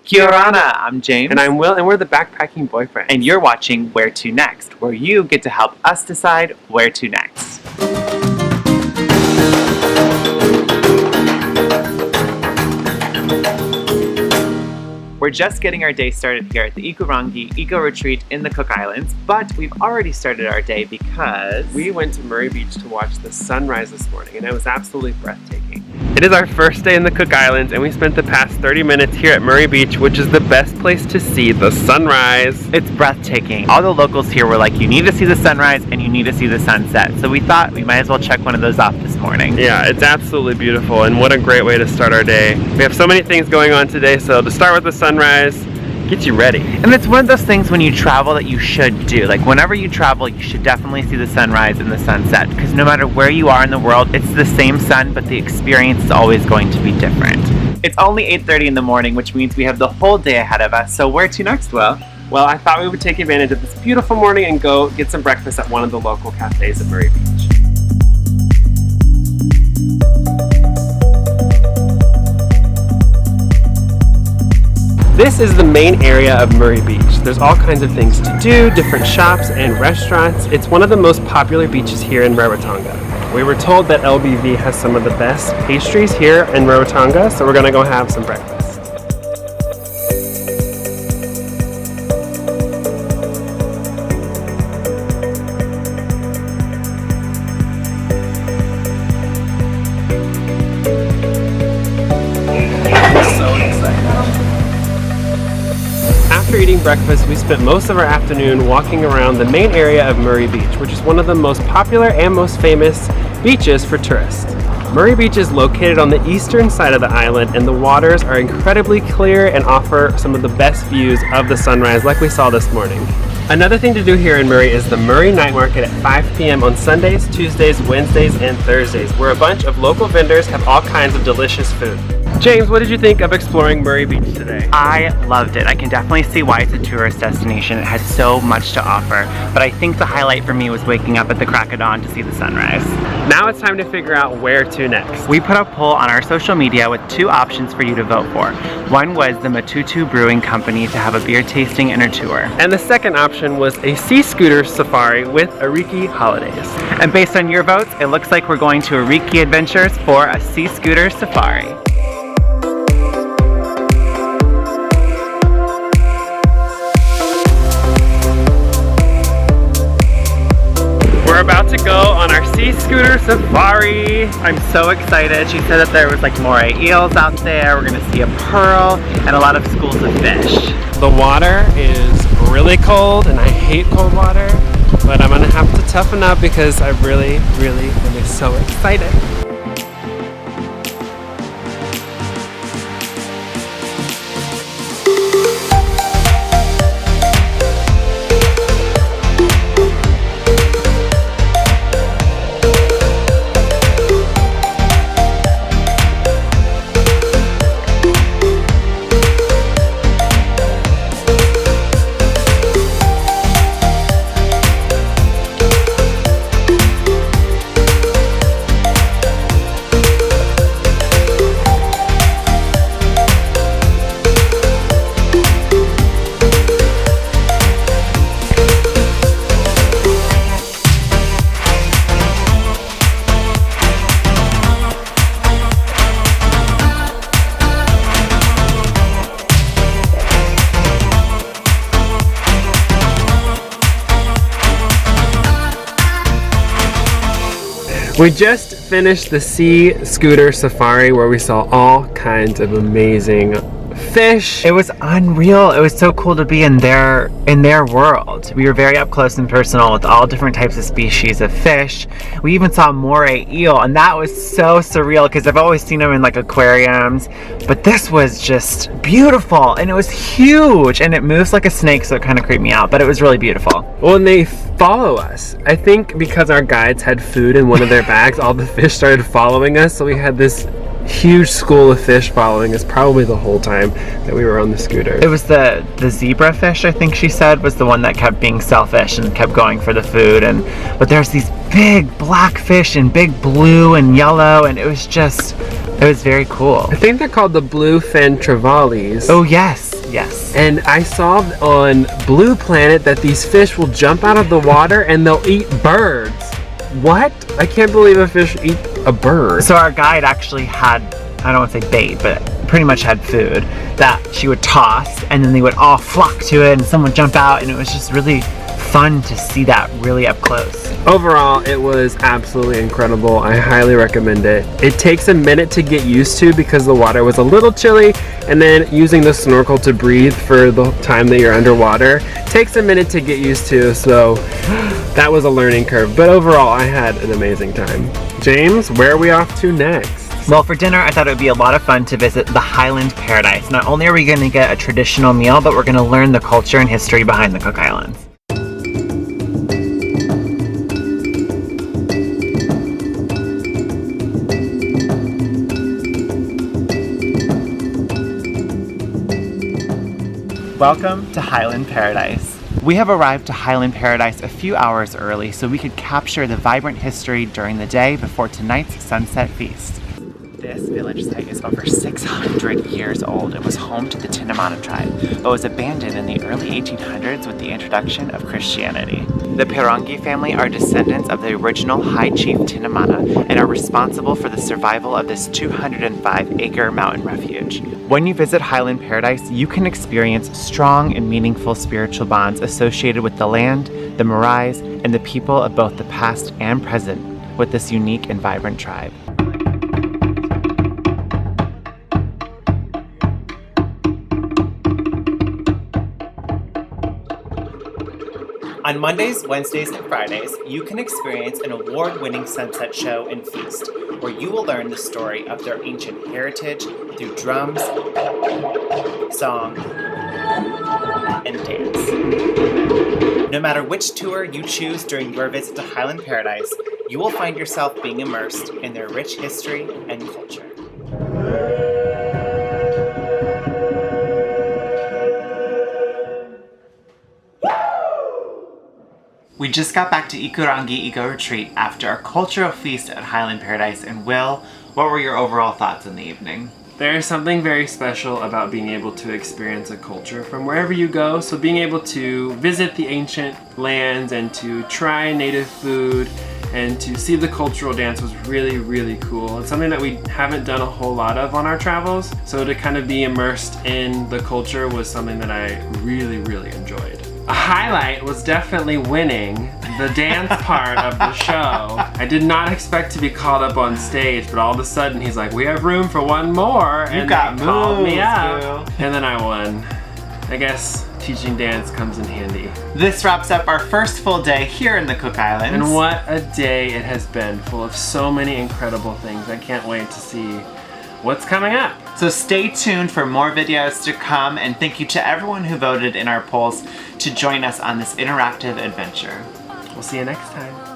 Kia ora, I'm James. And I'm Will, and we're the Backpacking Boyfriends. And you're watching Where To Next, where you get to help us decide where to next. We're just getting our day started here at the Ikurangi Eco Retreat in the Cook Islands, but we've already started our day because we went to Murray Beach to watch the sunrise this morning, and it was absolutely breathtaking. It is our first day in the Cook Islands, and we spent the past 30 minutes here at Murray Beach, which is the best place to see the sunrise. It's breathtaking. All the locals here were like, you need to see the sunrise and you need to see the sunset. So we thought we might as well check one of those off this morning. Yeah, it's absolutely beautiful, and what a great way to start our day. We have so many things going on today, so to start with the sunrise, get you ready. And it's one of those things when you travel that you should do. Like whenever you travel, you should definitely see the sunrise and the sunset, because no matter where you are in the world, it's the same sun, but the experience is always going to be different. It's only 8:30 in the morning, which means we have the whole day ahead of us. So where to next, Will? Well, I thought we would take advantage of this beautiful morning and go get some breakfast at one of the local cafes at Murray Beach. This is the main area of Murray Beach. There's all kinds of things to do, different shops and restaurants. It's one of the most popular beaches here in Rarotonga. We were told that LBV has some of the best pastries here in Rarotonga, so we're gonna go have some breakfast. After eating breakfast, we spent most of our afternoon walking around the main area of Murray Beach, which is one of the most popular and most famous beaches for tourists. Murray Beach is located on the eastern side of the island, and the waters are incredibly clear and offer some of the best views of the sunrise like we saw this morning. Another thing to do here in Murray is the Murray Night Market at 5 p.m. on Sundays, Tuesdays, Wednesdays, and Thursdays, where a bunch of local vendors have all kinds of delicious food. James, what did you think of exploring Murray Beach today? I loved it. I can definitely see why it's a tourist destination. It has so much to offer, but I think the highlight for me was waking up at the crack of dawn to see the sunrise. Now it's time to figure out where to next. We put a poll on our social media with two options for you to vote for. One was the Matutu Brewing Company to have a beer tasting and a tour. And the second option was a sea scooter safari with Ariki Holidays. And based on your votes, it looks like we're going to Ariki Adventures for a sea scooter safari. We're about to go on our sea scooter safari. I'm so excited. She said that there was like moray eels out there. We're gonna see a pearl and a lot of schools of fish. The water is really cold and I hate cold water, but I'm gonna have to toughen up because I really am so excited. We just finished the sea scooter safari where we saw all kinds of amazing fish. It was unreal. It was so cool to be in their world. We were very up close and personal with all different types of species of fish. We even saw a moray eel, and that was so surreal because I've always seen them in like aquariums, but this was just beautiful, and it was huge, and it moves like a snake, so it kind of creeped me out, but it was really beautiful. Well, and they follow us. I think because our guides had food in one of their bags, all the fish started following us, so we had this huge school of fish following us probably the whole time that we were on the scooter. It was the zebra fish, I think she said, was the one that kept being selfish and kept going for the food. But there's these big black fish and big blue and yellow, and it was very cool. I think they're called the bluefin trevallies. Oh yes, Yes. And I saw on Blue Planet that these fish will jump out of the water and they'll eat birds. What? I can't believe a fish eat a bird. So our guide actually had, I don't want to say bait, but pretty much had food that she would toss, and then they would all flock to it and someone would jump out, and it was just really fun to see that really up close. Overall, it was absolutely incredible. I highly recommend it. It takes a minute to get used to because the water was a little chilly, and then using the snorkel to breathe for the time that you're underwater takes a minute to get used to, so that was a learning curve. But overall, I had an amazing time. James, where are we off to next? Well, for dinner, I thought it would be a lot of fun to visit the Highland Paradise. Not only are we going to get a traditional meal, but we're going to learn the culture and history behind the Cook Islands. Welcome to Highland Paradise. We have arrived to Highland Paradise a few hours early so we could capture the vibrant history during the day before tonight's sunset feast. This village site is over 600 years old. It was home to the Tinamana tribe, but was abandoned in the early 1800s with the introduction of Christianity. The Pirangi family are descendants of the original High Chief Tinamana and are responsible for the survival of this 205-acre mountain refuge. When you visit Highland Paradise, you can experience strong and meaningful spiritual bonds associated with the land, the marae, and the people of both the past and present with this unique and vibrant tribe. On Mondays, Wednesdays, and Fridays, you can experience an award-winning sunset show and feast, where you will learn the story of their ancient heritage through drums, song, and dance. No matter which tour you choose during your visit to Highland Paradise, you will find yourself being immersed in their rich history and culture. We just got back to Ikurangi Eco Retreat after our cultural feast at Highland Paradise, and Will, what were your overall thoughts in the evening? There is something very special about being able to experience a culture from wherever you go. So being able to visit the ancient lands and to try native food and to see the cultural dance was really, really cool. It's something that we haven't done a whole lot of on our travels. So to kind of be immersed in the culture was something that I really, really enjoyed. A highlight was definitely winning the dance part of the show. I did not expect to be called up on stage, but all of a sudden he's like, "We have room for one more," and got called me moves, up. boo. And then I won. I guess teaching dance comes in handy. This wraps up our first full day here in the Cook Islands. And what a day it has been, full of so many incredible things. I can't wait to see what's coming up. So stay tuned for more videos to come, and thank you to everyone who voted in our polls to join us on this interactive adventure. We'll see you next time.